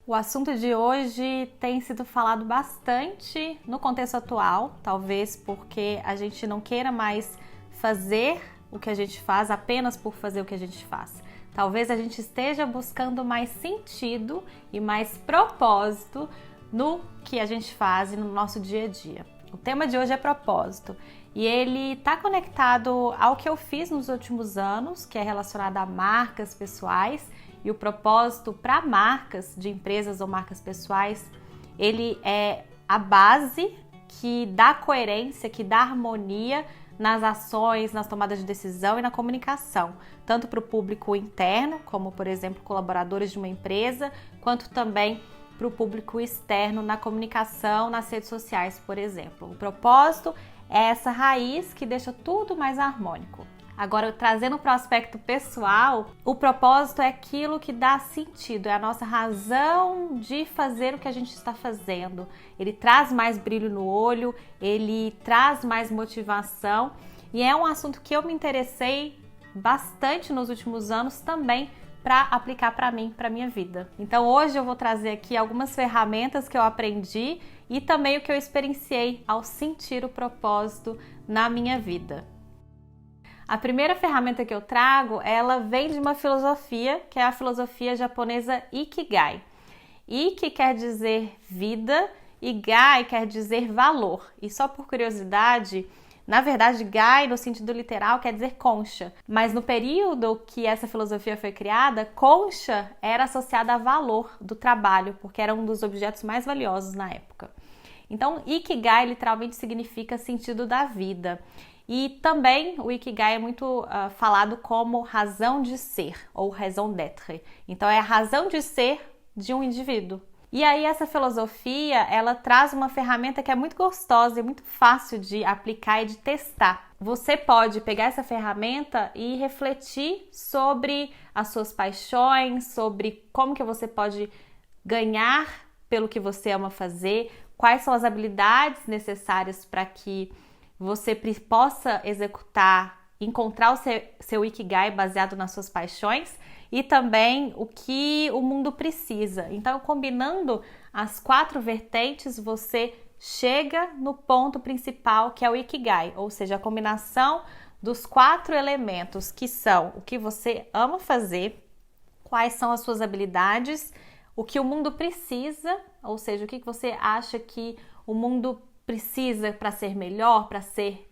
O assunto de hoje tem sido falado bastante no contexto atual, talvez porque a gente não queira mais fazer o que a gente faz apenas por fazer o que a gente faz. Talvez a gente esteja buscando mais sentido e mais propósito no que a gente faz e no nosso dia a dia. O tema de hoje é propósito e ele está conectado ao que eu fiz nos últimos anos, que é relacionado a marcas pessoais. E o propósito para marcas de empresas ou marcas pessoais, ele é a base que dá coerência, que dá harmonia nas ações, nas tomadas de decisão e na comunicação, tanto para o público interno, como por exemplo colaboradores de uma empresa, quanto também para o público externo na comunicação, nas redes sociais, por exemplo. O propósito é essa raiz que deixa tudo mais harmônico. Agora, trazendo para o aspecto pessoal, o propósito é aquilo que dá sentido, é a nossa razão de fazer o que a gente está fazendo. Ele traz mais brilho no olho, ele traz mais motivação e é um assunto que eu me interessei bastante nos últimos anos também para aplicar para mim, para minha vida. Então hoje eu vou trazer aqui algumas ferramentas que eu aprendi e também o que eu experienciei ao sentir o propósito na minha vida. A primeira ferramenta que eu trago, ela vem de uma filosofia, que é a filosofia japonesa Ikigai. Iki quer dizer vida e Gai quer dizer valor. E só por curiosidade, na verdade, Gai, no sentido literal, quer dizer concha. Mas no período que essa filosofia foi criada, concha era associada a valor do trabalho, porque era um dos objetos mais valiosos na época. Então, Ikigai literalmente significa sentido da vida. E também o Ikigai é muito falado como razão de ser, ou raison d'être. Então é a razão de ser de um indivíduo. E aí essa filosofia, ela traz uma ferramenta que é muito gostosa e muito fácil de aplicar e de testar. Você pode pegar essa ferramenta e refletir sobre as suas paixões, sobre como que você pode ganhar pelo que você ama fazer, quais são as habilidades necessárias para que você possa executar, encontrar o seu Ikigai baseado nas suas paixões e também o que o mundo precisa. Então, combinando as 4 vertentes, você chega no ponto principal, que é o Ikigai, ou seja, a combinação dos 4 elementos, que são o que você ama fazer, quais são as suas habilidades, o que o mundo precisa, ou seja, o que você acha que o mundo precisa para ser melhor, para ser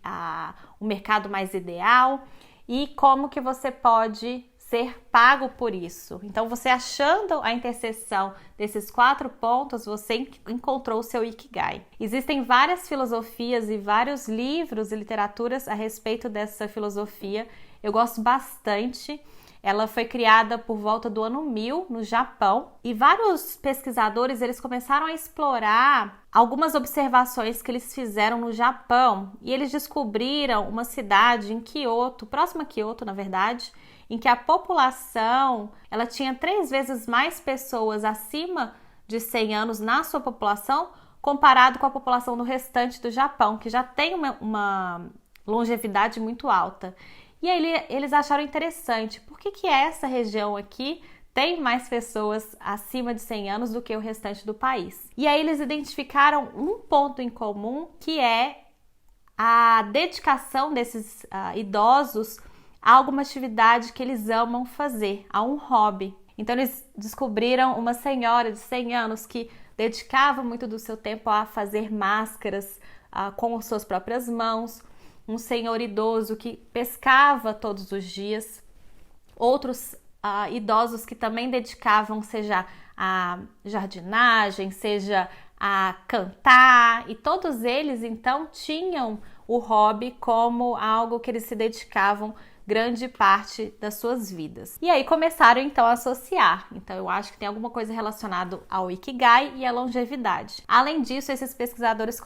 o mercado mais ideal e como que você pode ser pago por isso. Então, você achando a interseção desses 4 pontos, você encontrou o seu Ikigai. Existem várias filosofias e vários livros e literaturas a respeito dessa filosofia. Eu gosto bastante. Ela foi criada por volta do ano 1000 no Japão e vários pesquisadores eles começaram a explorar algumas observações que eles fizeram no Japão e eles descobriram uma cidade em Kyoto, próxima a Kyoto na verdade, em que a população ela tinha 3 vezes mais pessoas acima de 100 anos na sua população comparado com a população do restante do Japão, que já tem uma longevidade muito alta. E aí eles acharam interessante, por que essa região aqui tem mais pessoas acima de 100 anos do que o restante do país? E aí eles identificaram um ponto em comum, que é a dedicação desses idosos a alguma atividade que eles amam fazer, a um hobby. Então eles descobriram uma senhora de 100 anos que dedicava muito do seu tempo a fazer máscaras com as suas próprias mãos, um senhor idoso que pescava todos os dias, outros idosos que também dedicavam, seja a jardinagem, seja a cantar, e todos eles então tinham o hobby como algo que eles se dedicavam grande parte das suas vidas. E aí começaram então a associar. Então eu acho que tem alguma coisa relacionada ao Ikigai e à longevidade. Além disso, esses pesquisadores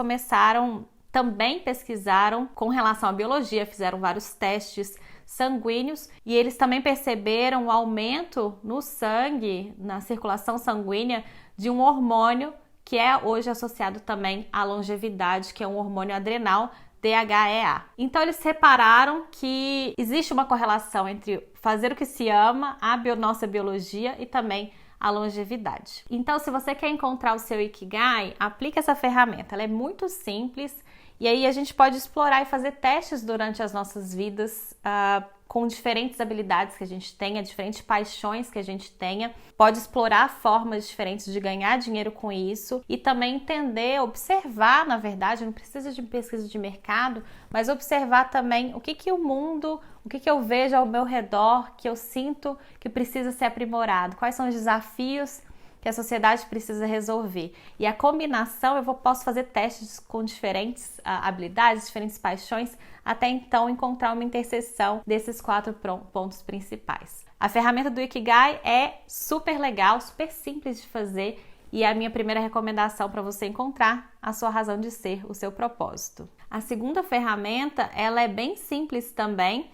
também pesquisaram com relação à biologia, fizeram vários testes sanguíneos e eles também perceberam o aumento no sangue, na circulação sanguínea de um hormônio que é hoje associado também à longevidade, que é um hormônio adrenal, DHEA. Então eles repararam que existe uma correlação entre fazer o que se ama, nossa biologia e também a longevidade. Então, se você quer encontrar o seu Ikigai, aplique essa ferramenta. Ela é muito simples e aí a gente pode explorar e fazer testes durante as nossas vidas com diferentes habilidades que a gente tenha, diferentes paixões que a gente tenha. Pode explorar formas diferentes de ganhar dinheiro com isso e também entender, observar, na verdade, não precisa de pesquisa de mercado, mas observar também o que o mundo, o que eu vejo ao meu redor, que eu sinto que precisa ser aprimorado, quais são os desafios que a sociedade precisa resolver. E a combinação, eu posso fazer testes com diferentes habilidades, diferentes paixões, até então encontrar uma interseção desses 4 pontos principais. A ferramenta do Ikigai é super legal, super simples de fazer e é a minha primeira recomendação para você encontrar a sua razão de ser, o seu propósito. A segunda ferramenta, ela é bem simples também,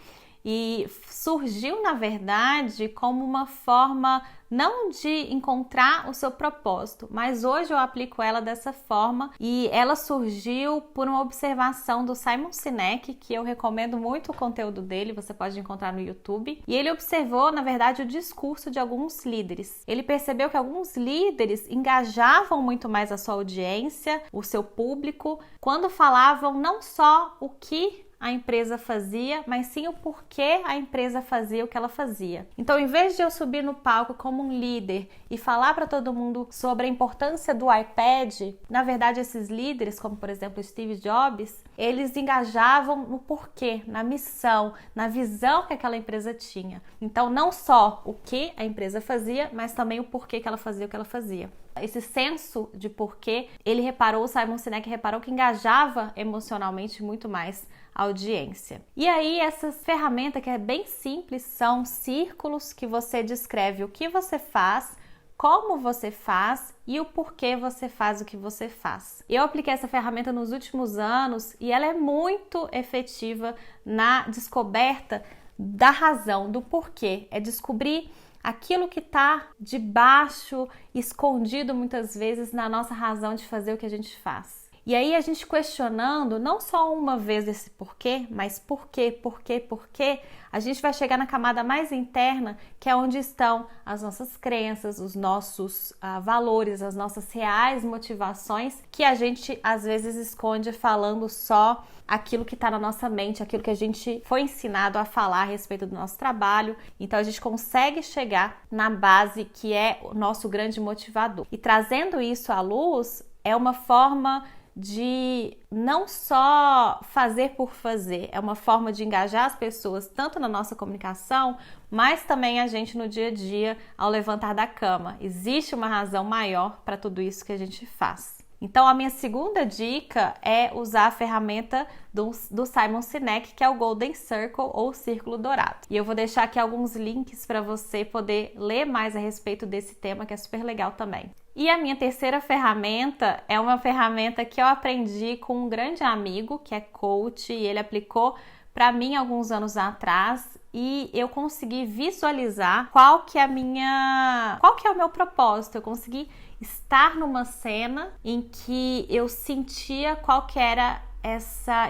e surgiu, na verdade, como uma forma não de encontrar o seu propósito, mas hoje eu aplico ela dessa forma e ela surgiu por uma observação do Simon Sinek, que eu recomendo muito o conteúdo dele, você pode encontrar no YouTube, e ele observou, na verdade, o discurso de alguns líderes. Ele percebeu que alguns líderes engajavam muito mais a sua audiência, o seu público, quando falavam não só o que a empresa fazia, mas sim o porquê a empresa fazia o que ela fazia. Então, em vez de eu subir no palco como um líder e falar para todo mundo sobre a importância do iPad, na verdade, esses líderes, como por exemplo Steve Jobs, eles engajavam no porquê, na missão, na visão que aquela empresa tinha. Então, não só o que a empresa fazia, mas também o porquê que ela fazia o que ela fazia. Esse senso de porquê, o Simon Sinek reparou que engajava emocionalmente muito mais a audiência. E aí, essa ferramenta que é bem simples, são círculos que você descreve o que você faz, como você faz e o porquê você faz o que você faz. Eu apliquei essa ferramenta nos últimos anos e ela é muito efetiva na descoberta da razão, do porquê. É descobrir aquilo que está debaixo, escondido muitas vezes na nossa razão de fazer o que a gente faz. E aí a gente questionando não só uma vez esse porquê, mas porquê, a gente vai chegar na camada mais interna, que é onde estão as nossas crenças, os nossos valores, as nossas reais motivações, que a gente às vezes esconde falando só aquilo que está na nossa mente, aquilo que a gente foi ensinado a falar a respeito do nosso trabalho. Então a gente consegue chegar na base que é o nosso grande motivador. E trazendo isso à luz, é uma forma de não só fazer por fazer, é uma forma de engajar as pessoas tanto na nossa comunicação, mas também a gente no dia a dia ao levantar da cama. Existe uma razão maior para tudo isso que a gente faz. Então a minha segunda dica é usar a ferramenta do Simon Sinek, que é o Golden Circle ou Círculo Dourado. E eu vou deixar aqui alguns links para você poder ler mais a respeito desse tema, que é super legal também. E a minha terceira ferramenta é uma ferramenta que eu aprendi com um grande amigo, que é coach, e ele aplicou para mim alguns anos atrás, e eu consegui visualizar qual que é o meu propósito. Eu consegui estar numa cena em que eu sentia qual que era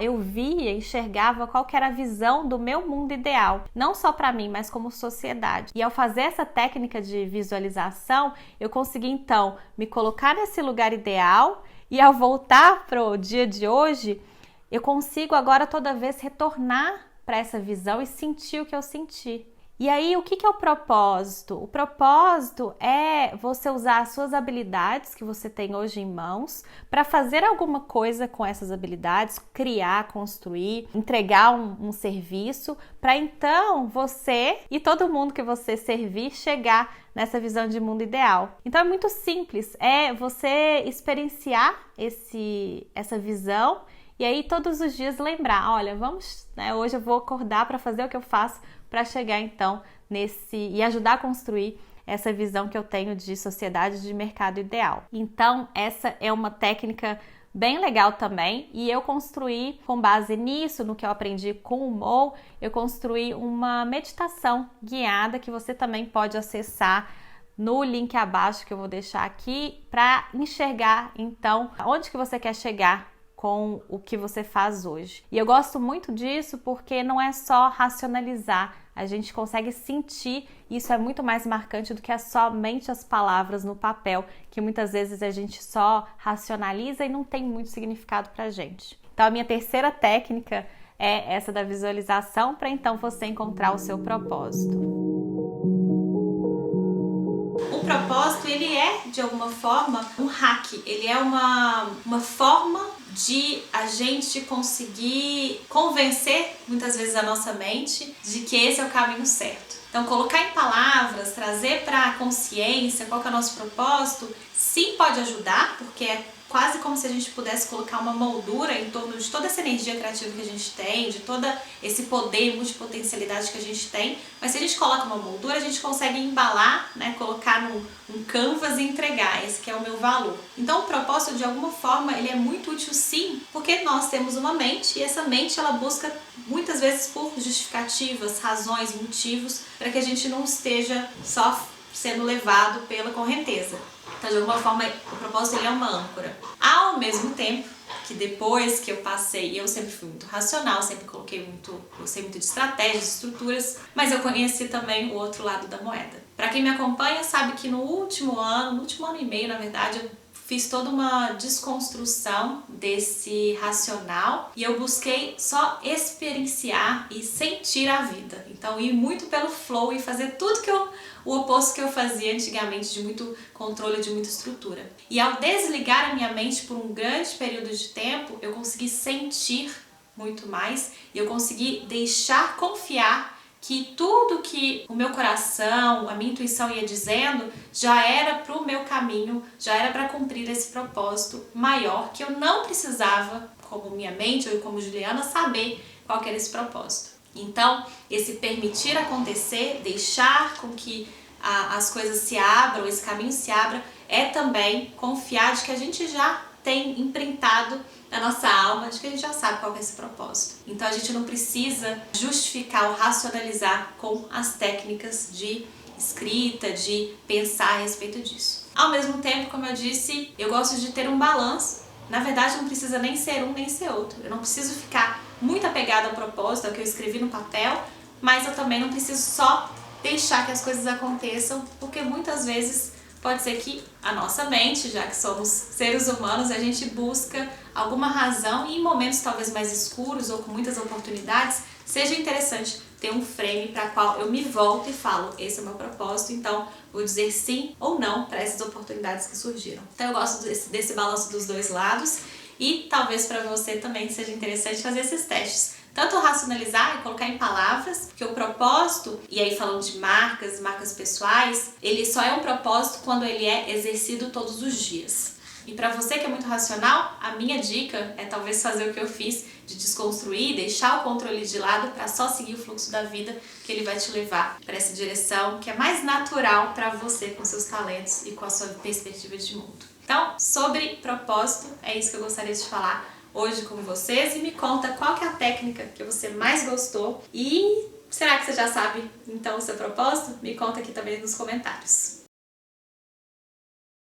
eu via, enxergava qual que era a visão do meu mundo ideal, não só para mim, mas como sociedade. E ao fazer essa técnica de visualização, eu consegui então me colocar nesse lugar ideal, e ao voltar para o dia de hoje, eu consigo agora toda vez retornar para essa visão e sentir o que eu senti. E aí, o que é o propósito? O propósito é você usar as suas habilidades que você tem hoje em mãos para fazer alguma coisa com essas habilidades, criar, construir, entregar um serviço, para então você e todo mundo que você servir chegar nessa visão de mundo ideal. Então é muito simples, é você experienciar essa visão e aí todos os dias lembrar, olha, hoje eu vou acordar para fazer o que eu faço para chegar então e ajudar a construir essa visão que eu tenho de sociedade, de mercado ideal. Então essa é uma técnica bem legal também, e eu construí com base nisso, no que eu aprendi com o Mo, eu construí uma meditação guiada que você também pode acessar no link abaixo que eu vou deixar aqui, para enxergar então onde que você quer chegar com o que você faz hoje. E eu gosto muito disso porque não é só racionalizar a gente consegue sentir, e isso é muito mais marcante do que somente as palavras no papel, que muitas vezes a gente só racionaliza e não tem muito significado pra gente. Então a minha terceira técnica é essa da visualização, para então você encontrar o seu propósito. O propósito, ele é, de alguma forma, um hack. Ele é uma forma de a gente conseguir convencer, muitas vezes, a nossa mente de que esse é o caminho certo. Então, colocar em palavras, trazer para a consciência qual que é o nosso propósito, sim, pode ajudar, porque é quase como se a gente pudesse colocar uma moldura em torno de toda essa energia criativa que a gente tem, de todo esse poder e multipotencialidade que a gente tem. Mas se a gente coloca uma moldura, a gente consegue embalar, né, colocar num canvas e entregar. Esse que é o meu valor. Então o propósito, de alguma forma, ele é muito útil, sim, porque nós temos uma mente, e essa mente ela busca muitas vezes por justificativas, razões, motivos, para que a gente não esteja só sendo levado pela correnteza. Então, de alguma forma, o propósito ele é uma âncora. Ao mesmo tempo que depois que eu passei, eu sempre fui muito racional, sempre gostei muito de estratégias, de estruturas, mas eu conheci também o outro lado da moeda. Para quem me acompanha sabe que no último ano e meio, na verdade, eu fiz toda uma desconstrução desse racional e eu busquei só experienciar e sentir a vida. Então, ir muito pelo flow e fazer tudo o oposto que eu fazia antigamente, de muito controle, de muita estrutura. E ao desligar a minha mente por um grande período de tempo, eu consegui sentir muito mais e eu consegui deixar confiar que tudo que o meu coração, a minha intuição ia dizendo, já era para o meu caminho, já era para cumprir esse propósito maior, que eu não precisava, como minha mente ou como Juliana, saber qual que era esse propósito. Então, esse permitir acontecer, deixar com que as coisas se abram, esse caminho se abra, é também confiar de que a gente já tem imprintado na nossa alma, de que a gente já sabe qual é esse propósito. Então a gente não precisa justificar ou racionalizar com as técnicas de escrita, de pensar a respeito disso. Ao mesmo tempo, como eu disse, eu gosto de ter um balanço. Na verdade, não precisa nem ser um nem ser outro. Eu não preciso ficar muito apegada ao propósito, ao que eu escrevi no papel, mas eu também não preciso só deixar que as coisas aconteçam, porque muitas vezes pode ser que a nossa mente, já que somos seres humanos, a gente busca alguma razão e em momentos talvez mais escuros ou com muitas oportunidades, seja interessante ter um frame para qual eu me volto e falo, esse é o meu propósito, então vou dizer sim ou não para essas oportunidades que surgiram. Então eu gosto desse balanço dos dois lados e talvez para você também seja interessante fazer esses testes. Tanto racionalizar e colocar em palavras, porque o propósito, e aí falando de marcas pessoais, ele só é um propósito quando ele é exercido todos os dias. E para você que é muito racional, a minha dica é talvez fazer o que eu fiz, de desconstruir, deixar o controle de lado para só seguir o fluxo da vida, que ele vai te levar para essa direção que é mais natural para você, com seus talentos e com a sua perspectiva de mundo. Então, sobre propósito, é isso que eu gostaria de falar hoje com vocês, e me conta qual que é a técnica que você mais gostou e será que você já sabe então o seu propósito? Me conta aqui também nos comentários.